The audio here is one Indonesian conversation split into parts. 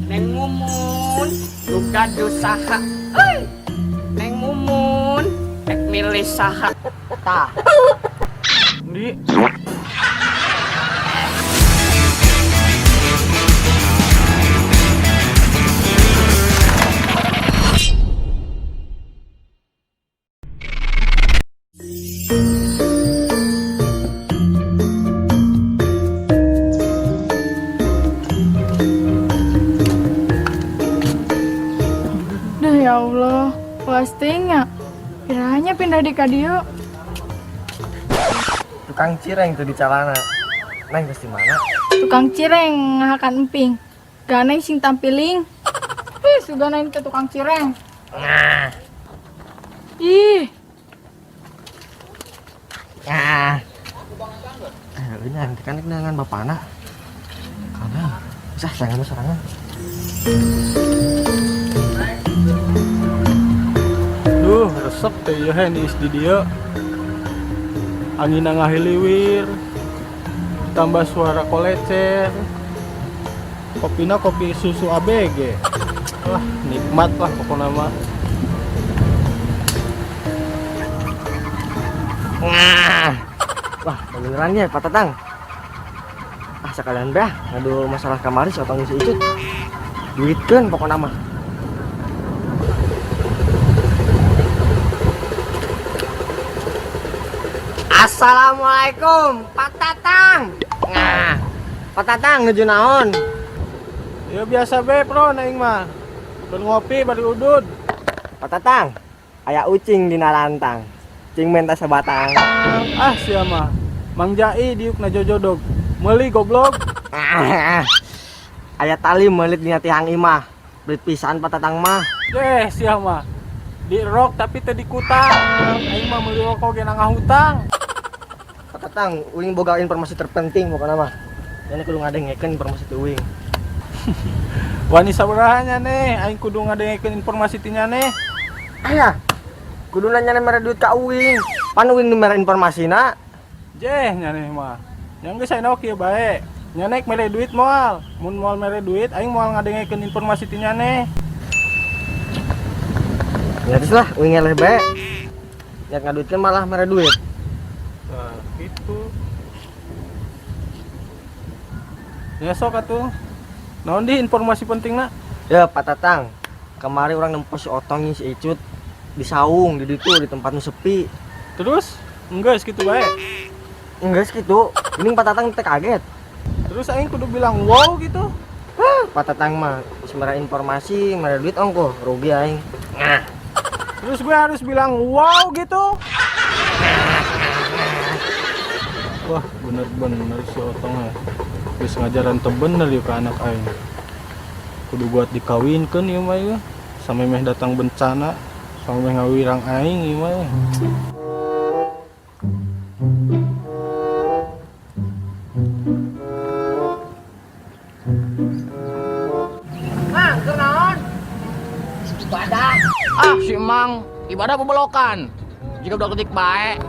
Neng Mumun juga dusaha. Neng Mumun ek milih saha. Tah. Di Duh ya Allah, postingnya. Kiranya pindah di kadio. Tukang cireng tuh di celana. Neng pasti mana? Tukang cireng ngahakan emping. Ganeng sing tampiling. Suga naik ke tukang cireng. Nah, Ih, nah. Ini nanti kan dengan bapak anak. Karena bisa serangan. duh resep teh ya henis di dia. Angin ngahiliwir, tambah suara kolecer. Kopina kopi susu ABG. Wah, nikmat lah pokoknya mah. Nah. Wah, beneran ya Pak Tatang. Sekalian dah ngadu masalah kamari si otong si Icut. Duitkeun pokokna mah. Assalamualaikum Pak Tatang. Nah, Pak Tatang nuju naon? Ya biasa be bro naing mah. Ber ngopi baru udud. Pak Tatang, aya ucing dina lantang. Cing menta sabatang. Ah sia mah. Mang Jai diuk na jojodog. Meuli goblok. Aya tali meulit dina tihang imah. Belit pisan Pak Tatang mah. Sia mah. Di rok tapi teu dikutang. Aing mah meuli rokok ge ngahutang. Pak Tatang, uing boga informasi terpenting pokokna mah. Ini kudu ngadengekeun informasi teu uing. Wani sabaraha nih, aing kudu ngadengekeun informasi ti nya nih. Aya. Kudu nanya mere duit ka uing. Pan uing nu mere informasina. Jeh nya nih mah. Yang geus ayeuna kieu bae. Nya naik mere duit moal. Mun moal mere duit aing moal ngadengekeun informasi ti nya nih. Ya geus lah, uing eleh bae. Nya ngaduitkeun malah mere duit. Nah, gitu. Ya sok atuh. Naon di informasi pentingna? Ya Pak Tatang, kemarin orang nempos si Otong si Icut di saung di ditu di tempat nu sepi. Terus enggak gitu bae. Enggak gitu. Ini Pak Tatang teh kaget. Terus aing kudu bilang wow gitu. Pak Tatang mah sebenarnya informasi, mere duit ongko, rugi aing. Nah, Terus gue harus bilang wow gitu. Wah bener-bener si Otong ya. Geus ngajaran teu bener yuk ke anak aing. Kudu buat dikawinkeun ieu mah ya. Sampai meh datang bencana, sampai meh ngawirang aing ieu mah. Mang, keur naon? Ibadah. Ah, si Mang, ibadah bebelokan. Jika udah ketik bae.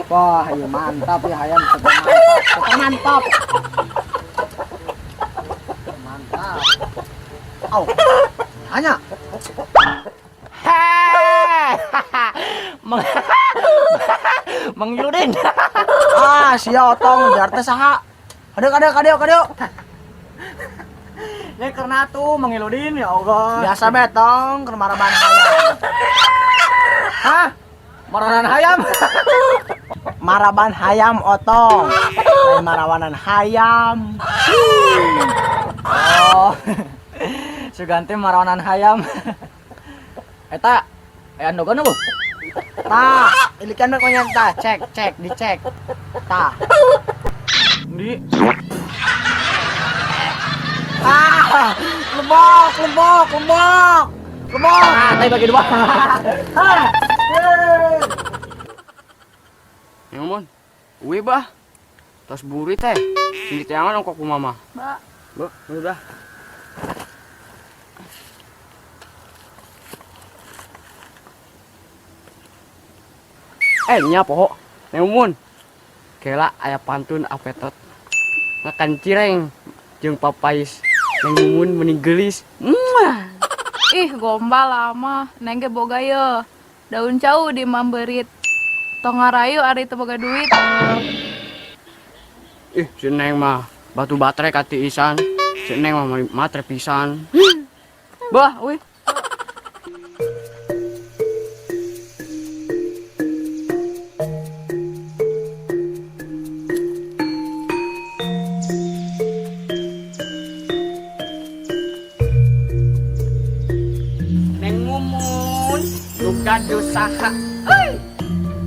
wah, iya mantap ya hayam, mantap. Mantap. Au. Hanya Heh. Mang Mang Yudin. sia Otong jar teh saha? Kadeo. Ya karena tuh mengiludin ya Allah. Biasa betong keur maraban hayam. Hah? Maranan hayam. Maraban hayam Otong. Lain marawanan hayam. Oh. Suganti maranan hayam. Eta anu gana bu? Tah, ilikan mah konyan tah, dicek. Tah. Di Lebok. Ah, tadi bagi dua. Ngomong, uwe bah, tos buri teh, di tiangan ongkok ku mama. Udah. Nya poho, Neng Mumun, kela aya pantun apetot. Makan cireng jeung papais. Neng Mumun mending gelis. Ih, gombal lama. Neng ge boga ye. Daun cau di mamberit. Tong ngarayu ari teu boga duit. Ih, si Neng mah batu baterai katiisan. Si Neng mah matre pisan. Bah, wih. Neng Mumun, duga dusaha.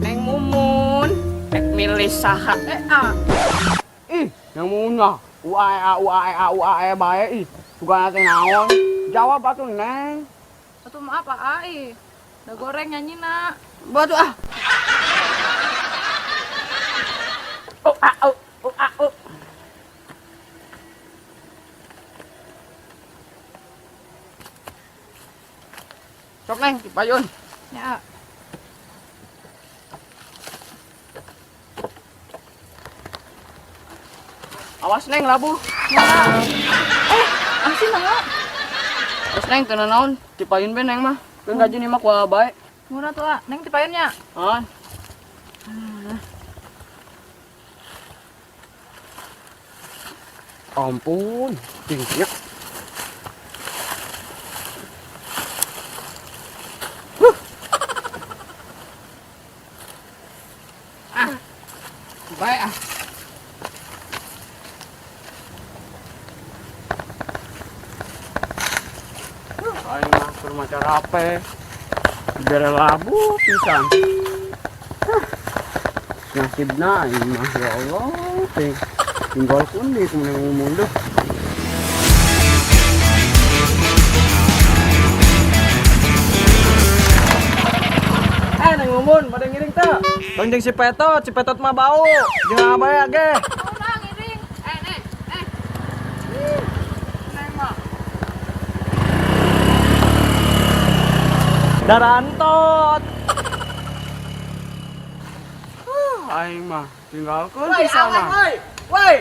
Neng Mumun, rek milih saha. Ih, Neng Mumun mah uae bae ih. Sugana teh naon? Jawab atuh Neng. Atuh mah apa ai? Da goreng nyanyina. Batu ah. Oh. Sok Neng, dipayun. Ya. Awas Neng labuh. Asin naon? Terus Neng kena naon? Dipayun be Neng mah. Keun gaji mah kumaha bae. Murah tuh, Neng dipayunnya. Han. Ampun, tingginya. Baik ah. Aing mah keur maca rape. Bere labu pisan. Nasibna aing mah ya Allah, tinggal kundi kemudian ngomong deh. Neng Mumun, pada ngiring teh. Tong jeung si Petot mah bau. Jeung abaya ge. Udah ngiring. Neng mah. Darantot. Aing mah tinggalkeun di sana. Woi.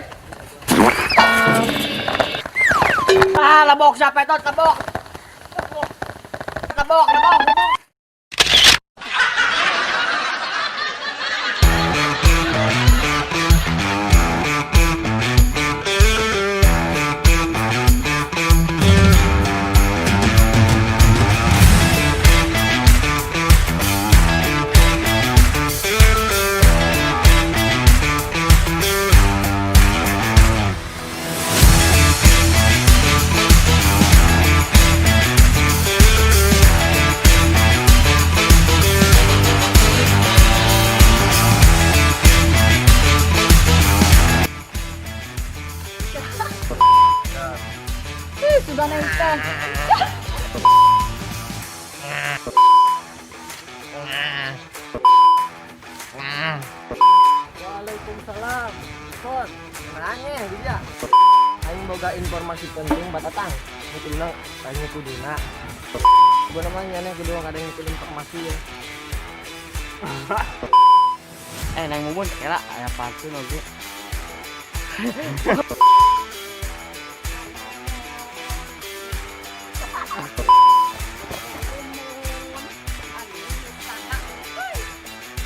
Lebok si Petot, lebok. Lebok. Sudah Neng teh. Waalaikumsalam. Kon, nanya dia. Aing boga informasi penting batatang. Mutuna tanya kuduna. Gua namanya nih kudu kadang ngikutin informasi ya. Neng Mumun kela aya pantun oge.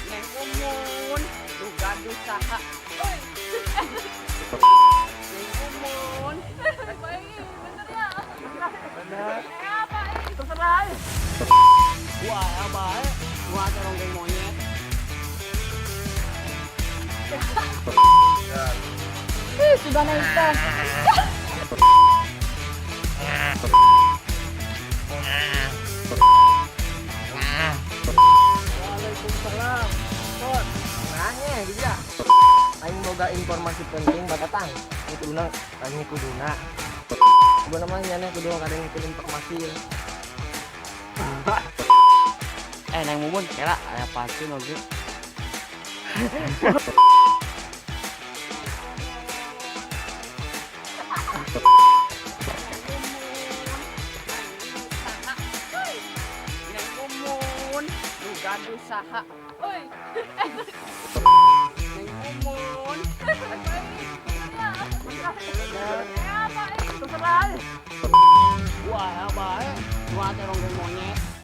Neng Mumun, duga dusaha. Neng Mumun, Bener ya? bener. Apa ini? Terserah. Wah, bae. Gua terong geng monyet. Sudah Neng teh. Waalaikumsalam. Kon, nanya dia. Aing boga informasi penting batatang. Mutuna tanya kuduna. Gua namanya nih kudu kadang ngikutin informasi ya. Neng Mumun kela aya pantun oge. Neng Mumun, duga dusaha. Oi. Terserah. Wah, baik. Dua terong monyet.